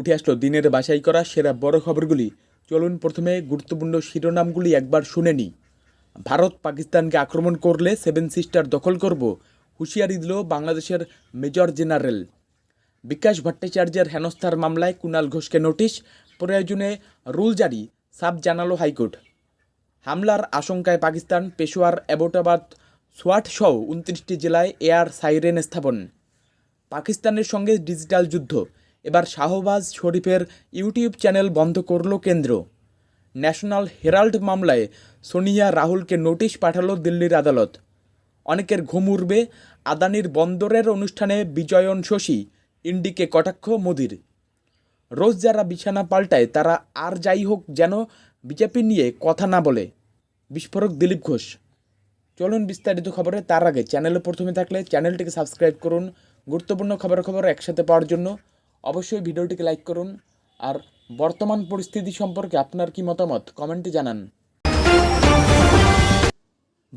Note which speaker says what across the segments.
Speaker 1: উঠে আসলো দিনের বাছাই করা সেরা বড় খবরগুলি। চলুন প্রথমে গুরুত্বপূর্ণ শিরোনামগুলি একবার শুনে নিই। ভারত পাকিস্তানকে আক্রমণ করলে সেভেন সিস্টার দখল করব, হুঁশিয়ারি দিল বাংলাদেশের মেজর জেনারেল। বিকাশ ভট্টাচার্যের হেনস্থার মামলায় কুণাল ঘোষকে নোটিশ, প্রয়োজনে রুল জারি, সাব জানালো হাইকোর্ট। হামলার আশঙ্কায় পাকিস্তান, পেশোয়ার, অ্যাবোটাবাদ, সোয়াট সহ 29টি জেলায় এয়ার সাইরেন স্থাপন। পাকিস্তানের সঙ্গে ডিজিটাল যুদ্ধ, এবার শাহবাজ শরীফের ইউটিউব চ্যানেল বন্ধ করল কেন্দ্র। ন্যাশনাল হেরাল্ড মামলায় সোনিয়া রাহুলকে নোটিশ পাঠালো দিল্লির আদালত। অনেকের ঘুম উড়বে, আদানির বন্দরের অনুষ্ঠানে বিজয়ন শশী, ইন্ডিকে কটাক্ষ মোদির। রোজ যারা বিছানা পাল্টায় তারা আর যাই হোক যেন বিজেপি নিয়ে কথা না বলে, বিস্ফোরক দিলীপ ঘোষ। চলুন বিস্তারিত খবরে, তার আগে চ্যানেলে প্রথমে থাকলে চ্যানেলটিকে সাবস্ক্রাইব করুন। গুরুত্বপূর্ণ খবর একসাথে পাওয়ার জন্য অবশ্যই ভিডিওটিকে লাইক করুন। আর বর্তমান পরিস্থিতি সম্পর্কে আপনার কি মতামত কমেন্টে জানান।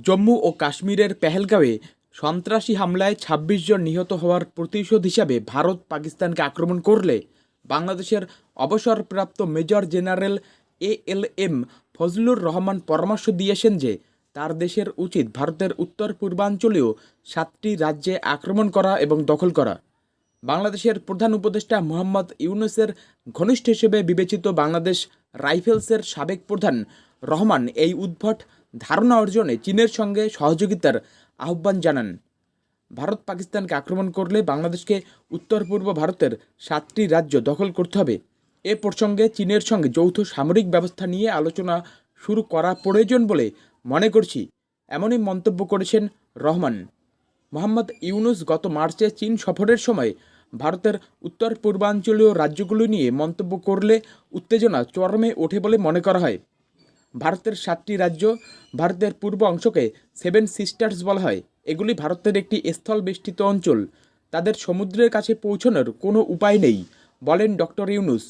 Speaker 1: জম্মু ও কাশ্মীরের পেহেলগাঁওয়ে সন্ত্রাসী হামলায় ২৬ জন নিহত হওয়ার প্রতিশোধ হিসাবে ভারত পাকিস্তানকে আক্রমণ করলে বাংলাদেশের অবসরপ্রাপ্ত major general ALM Fazlur Rahman পরামর্শ দিয়েছেন যে তার দেশের উচিত ভারতের উত্তর পূর্বাঞ্চলীয় 7টি রাজ্যে আক্রমণ করা এবং দখল করা। বাংলাদেশের প্রধান উপদেষ্টা মোহাম্মদ ইউনূসের ঘনিষ্ঠ হিসেবে বিবেচিত বাংলাদেশ রাইফেলসের সাবেক প্রধান রহমান এই উদ্ভট ধারণা অর্জনে চীনের সঙ্গে সহযোগিতার আহ্বান জানান। ভারত পাকিস্তানকে আক্রমণ করলে বাংলাদেশকে উত্তর পূর্ব ভারতের 7টি রাজ্য দখল করতে হবে। এ প্রসঙ্গে চীনের সঙ্গে যৌথ সামরিক ব্যবস্থা নিয়ে আলোচনা শুরু করা প্রয়োজন বলে মনে করছি, এমনই মন্তব্য করেছেন রহমান। মোহাম্মদ ইউনূস গত মার্চে চীন সফরের সময় ভারতের উত্তর পূর্বাঞ্চলীয় রাজ্যগুলো নিয়ে মন্তব্য করলে উত্তেজনা চরমে ওঠে বলে মনে করা হয়। ভারতের 7টি রাজ্য, ভারতের পূর্ব অংশকে সেভেন সিস্টার্স বলা হয়। এগুলি ভারতের একটি স্থলবেষ্টিত অঞ্চল, তাদের সমুদ্রের কাছে পৌঁছানোর কোনো উপায় নেই বলেন ডক্টর ইউনূস।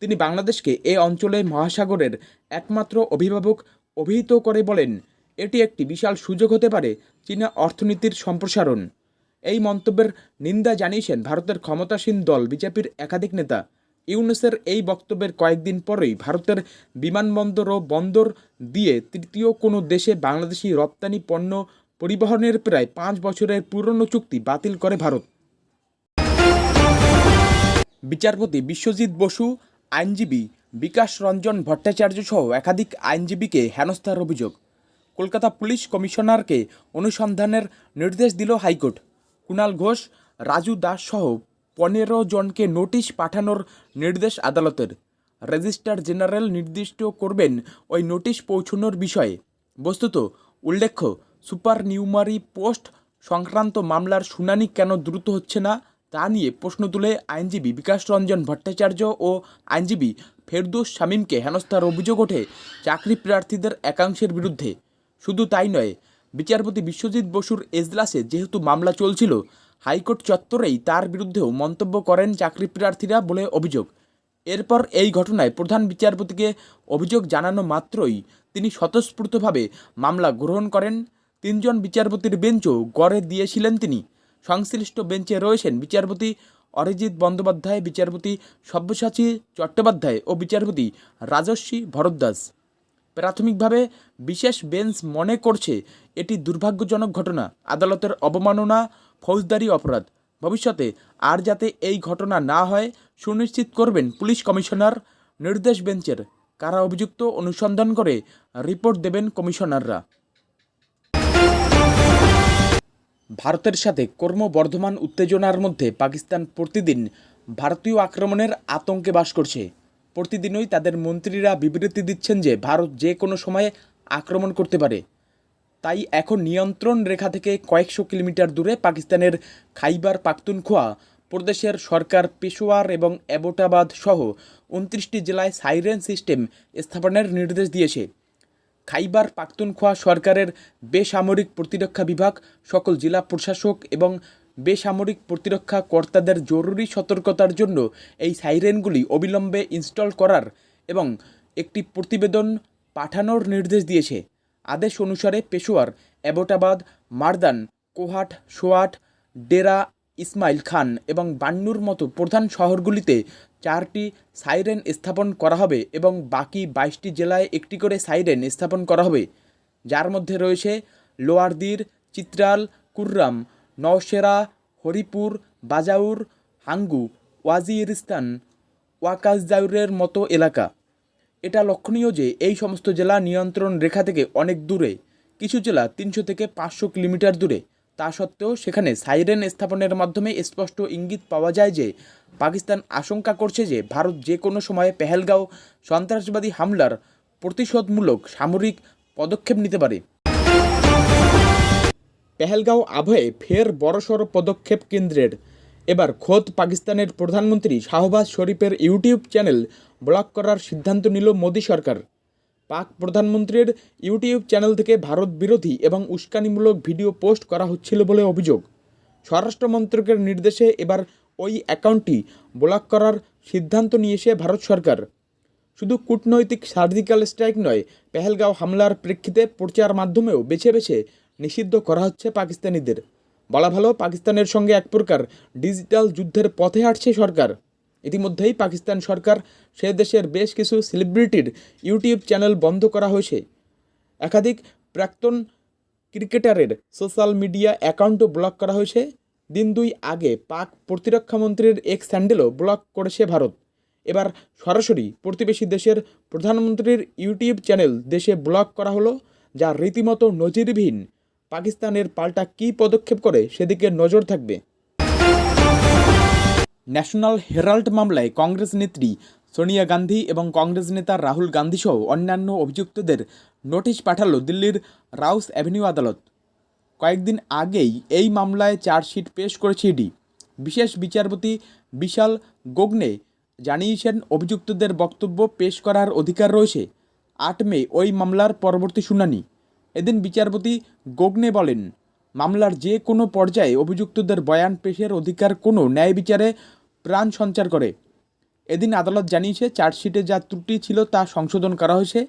Speaker 1: তিনি বাংলাদেশকে এ অঞ্চলে মহাসাগরের একমাত্র অভিভাবক অভিহিত করে বলেন, এটি একটি বিশাল সুযোগ হতে পারে চীনা অর্থনীতির সম্প্রসারণ। এই মন্তব্যের নিন্দা জানিয়েছেন ভারতের ক্ষমতাসীন দল বিজেপির একাধিক নেতা। ইউনূসের এই বক্তব্যের কয়েকদিন পরেই ভারতের বিমানবন্দর ও বন্দর দিয়ে তৃতীয় কোনো দেশে বাংলাদেশি রপ্তানি পণ্য পরিবহনের প্রায় 5 বছরের পুরনো চুক্তি বাতিল করে ভারত। বিচারপতি বিশ্বজিৎ বসু, আইনজীবী বিকাশ রঞ্জন ভট্টাচার্য সহ একাধিক আইনজীবীকে হেনস্থার অভিযোগ। কলকাতা পুলিশ কমিশনারকে অনুসন্ধানের নির্দেশ দিল হাইকোর্ট। কুণাল ঘোষ, রাজু দাস সহ 15 জনকে নোটিশ পাঠানোর নির্দেশ আদালতের। রেজিস্ট্রার জেনারেল নির্দিষ্ট করবেন ওই নোটিশ পৌঁছানোর বিষয়ে। বস্তুত উল্লেখ্য, সুপার নিউমারি পোস্ট সংক্রান্ত মামলার শুনানি কেন দ্রুত হচ্ছে না তা নিয়ে প্রশ্ন তুলে আইনজীবী বিকাশ রঞ্জন ভট্টাচার্য ও আইনজীবী ফেরদৌস শামীমকে হেনস্থার অভিযোগ ওঠে চাকরি প্রার্থীদের একাংশের বিরুদ্ধে। শুধু তাই নয়, বিচারপতি বিশ্বজিৎ বসুর এজলাসে যেহেতু মামলা চলছিল, হাইকোর্ট চত্বরেই তার বিরুদ্ধেও মন্তব্য করেন চাকরি প্রার্থীরা বলে অভিযোগ। এরপর এই ঘটনায় প্রধান বিচারপতিকে অভিযোগ জানানো মাত্রই তিনি স্বতঃস্ফূর্তভাবে মামলা গ্রহণ করেন। 3 জন বিচারপতির বেঞ্চও গড়ে দিয়েছিলেন তিনি। সংশ্লিষ্ট বেঞ্চে রয়েছেন বিচারপতি অরিজিৎ বন্দ্যোপাধ্যায়, বিচারপতি সব্যসাচী চট্টোপাধ্যায় ও বিচারপতি রাজস্বী ভরদ্বাজ। প্রাথমিকভাবে বিশেষ বেঞ্চ মনে করছে এটি দুর্ভাগ্যজনক ঘটনা, আদালতের অবমাননা, ফৌজদারি অপরাধ। ভবিষ্যতে আর যাতে এই ঘটনা না হয় সুনিশ্চিত করবেন পুলিশ কমিশনার। নির্দেশ বেঞ্চের, কারা অভিযুক্ত অনুসন্ধান করে রিপোর্ট দেবেন কমিশনাররা। ভারতের সাথে ক্রমবর্ধমান উত্তেজনার মধ্যে পাকিস্তান প্রতিদিন ভারতীয় আক্রমণের আতঙ্কে বাস করছে। প্রতিদিনই তাদের মন্ত্রীরা বিবৃতি দিচ্ছেন যে ভারত যে কোনো সময়ে আক্রমণ করতে পারে। তাই এখন নিয়ন্ত্রণ রেখা থেকে কয়েকশো কিলোমিটার দূরে পাকিস্তানের খাইবার পাখতুনখোয়া প্রদেশের সরকার পেশোয়ার এবং অ্যাবোটাবাদ সহ 29টি জেলায় সাইরেন সিস্টেম স্থাপনের নির্দেশ দিয়েছে। খাইবার পাখতুনখোয়া সরকারের বেসামরিক প্রতিরক্ষা বিভাগ সকল জেলা প্রশাসক এবং বেসামরিক প্রতিরক্ষা কর্তাদের জরুরি সতর্কতার জন্য এই সাইরেনগুলি অবিলম্বে ইনস্টল করার এবং একটি প্রতিবেদন পাঠানোর নির্দেশ দিয়েছে। আদেশ অনুসারে পেশোয়ার, অ্যাবোটাবাদ, মারদান, কোহাট, সোয়াট, ডেরা ইসমাইল খান এবং বান্নুর মতো প্রধান শহরগুলিতে 4টি সাইরেন স্থাপন করা হবে এবং বাকি 22টি জেলায় একটি করে সাইরেন স্থাপন করা হবে, যার মধ্যে রয়েছে লোয়ারদির, চিত্রাল, কুররাম, নওশেরা, হরিপুর, বাজাউর, হাঙ্গু, ওয়াজিরিস্তান, ওয়াকাজদাউরের মতো এলাকা। এটা লক্ষণীয় যে এই সমস্ত জেলা নিয়ন্ত্রণ রেখা থেকে অনেক দূরে, কিছু জেলা 300 থেকে 500 কিলোমিটার দূরে। তা সত্ত্বেও সেখানে সাইরেন স্থাপনের মাধ্যমে স্পষ্ট ইঙ্গিত পাওয়া যায় যে পাকিস্তান আশঙ্কা করছে যে ভারত যে কোনো সময়ে পেহেলগাঁও সন্ত্রাসবাদী হামলার প্রতিশোধমূলক সামরিক পদক্ষেপ নিতে পারে। পেহেলগাঁও আবহে ফের বড়সড় পদক্ষেপ কেন্দ্রের। এবার খোদ পাকিস্তানের প্রধানমন্ত্রী শাহবাজ শরীফের ইউটিউব চ্যানেল ব্লক করার সিদ্ধান্ত নিল মোদী সরকার। পাক প্রধানমন্ত্রীর ইউটিউব চ্যানেল থেকে ভারত বিরোধী এবং উস্কানিমূলক ভিডিও পোস্ট করা হচ্ছিল বলে অভিযোগ। স্বরাষ্ট্র মন্ত্রকের নির্দেশে এবার ওই অ্যাকাউন্টটি ব্লক করার সিদ্ধান্ত নিয়েছে ভারত সরকার। শুধু কূটনৈতিক সার্জিক্যাল স্ট্রাইক নয়, পেহেলগাঁও হামলার প্রেক্ষিতে প্রচার মাধ্যমেও বেছে বেছে নিষিদ্ধ করা হচ্ছে পাকিস্তানিদের। বলা ভালো, পাকিস্তানের সঙ্গে এক প্রকার ডিজিটাল যুদ্ধের পথে হাঁটছে সরকার। ইতিমধ্যেই পাকিস্তান সরকার সে দেশের বেশ কিছু সেলিব্রিটির ইউটিউব চ্যানেল বন্ধ করা হয়েছে। একাধিক প্রাক্তন ক্রিকেটারের সোশ্যাল মিডিয়া অ্যাকাউন্টও ব্লক করা হয়েছে। দিন দুই আগে পাক প্রতিরক্ষামন্ত্রীর এক্স হ্যান্ডেলও ব্লক করেছে ভারত। এবার সরাসরি প্রতিবেশী দেশের প্রধানমন্ত্রীর ইউটিউব চ্যানেল দেশে ব্লক করা হলো, যা রীতিমতো নজিরবিহীন। পাকিস্তানের পাল্টা কী পদক্ষেপ করে সেদিকে নজর থাকবে। ন্যাশনাল হেরাল্ড মামলায় কংগ্রেস নেত্রী সোনিয়া গান্ধী এবং কংগ্রেস নেতা রাহুল গান্ধীসহ অন্যান্য অভিযুক্তদের নোটিশ পাঠালো দিল্লির রাউস অ্যাভিনিউ আদালত। কয়েকদিন আগেই এই মামলায় চার্জশিট পেশ করেছে ইডি। বিশেষ বিচারপতি বিশাল গোগনে জানিয়েছেন, অভিযুক্তদের বক্তব্য পেশ করার অধিকার রয়েছে। 8 মে ওই মামলার পরবর্তী শুনানি। এদিন বিচারপতি গোগনে বলেন, মামলার যে কোনো পর্যায়ে অভিযুক্তদের বয়ান পেশের অধিকার কোনো ন্যায় বিচারে প্রাণ সঞ্চার করে। এদিন আদালত জানিয়েছে, চার্জশিটে যা ত্রুটি ছিল তা সংশোধন করা হয়েছে।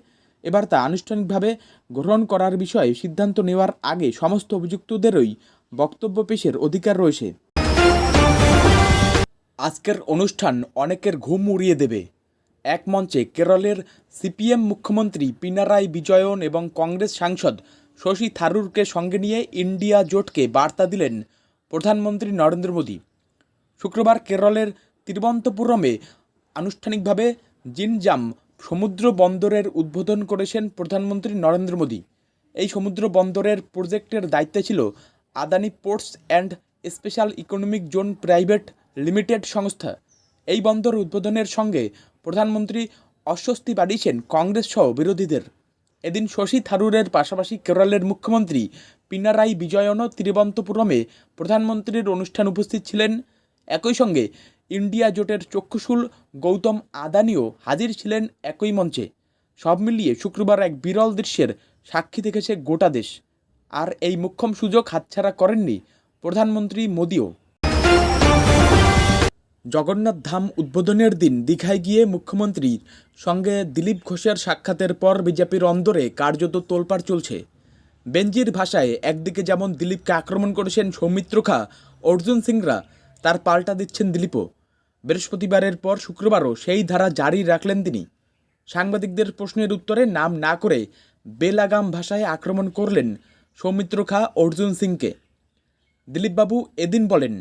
Speaker 1: এবার তা আনুষ্ঠানিকভাবে গ্রহণ করার বিষয়ে সিদ্ধান্ত নেওয়ার আগে সমস্ত অভিযুক্তদেরই বক্তব্য পেশের অধিকার রয়েছে। আজকের অনুষ্ঠান অনেকের ঘুম উড়িয়ে দেবে। এক মঞ্চে কেরলের সিপিএম মুখ্যমন্ত্রী পিনারাই বিজয়ন এবং কংগ্রেস সাংসদ শশী থারুরকে সঙ্গে নিয়ে ইন্ডিয়া জোটকে বার্তা দিলেন প্রধানমন্ত্রী নরেন্দ্র মোদী। শুক্রবার কেরলের তিরুবনন্তপুরমে আনুষ্ঠানিকভাবে জিনজাম সমুদ্র বন্দরের উদ্বোধন করেছেন প্রধানমন্ত্রী নরেন্দ্র মোদী। এই সমুদ্র বন্দরের প্রজেক্টের দায়িত্বে ছিল Adani ports and special economic zone private limited সংস্থা। এই বন্দর উদ্বোধনের সঙ্গে প্রধানমন্ত্রী অস্বস্তি বাড়িয়েছেন কংগ্রেস সহ বিরোধীদের। এদিন শশী থারুরের পাশাপাশি কেরলের মুখ্যমন্ত্রী পিনারাই বিজয়নও তিরুবনন্তপুরমে প্রধানমন্ত্রীর অনুষ্ঠান উপস্থিত ছিলেন। একই সঙ্গে ইন্ডিয়া জোটের চক্ষুশূল গৌতম আদানিও হাজির ছিলেন একই মঞ্চে। সব মিলিয়ে শুক্রবার এক বিরল দৃশ্যের সাক্ষী থেকেছে গোটা দেশ। আর এই মোক্ষম সুযোগ হাতছাড়া করেননি প্রধানমন্ত্রী মোদীও। জগন্নাথ ধাম উদ্বোধনের দিন দীঘায় গিয়ে মুখ্যমন্ত্রীর সঙ্গে দিলীপ ঘোষের সাক্ষাতের পর বিজেপির অন্দরে কার্যত তোলপাড় চলছে। বেঞ্জির ভাষায় একদিকে যেমন দিলীপকে আক্রমণ করেছেন সৌমিত্র খা, অর্জুন সিংরা, তার পাল্টা দিচ্ছেন দিলীপও। বৃহস্পতিবারের পর শুক্রবারও সেই ধারা জারি রাখলেন তিনি। সাংবাদিকদের প্রশ্নের উত্তরে নাম না করে বেলাগাম ভাষায় আক্রমণ করলেন সৌমিত্র খা, অর্জুন সিংকে। দিলীপবাবু এদিন বলেন,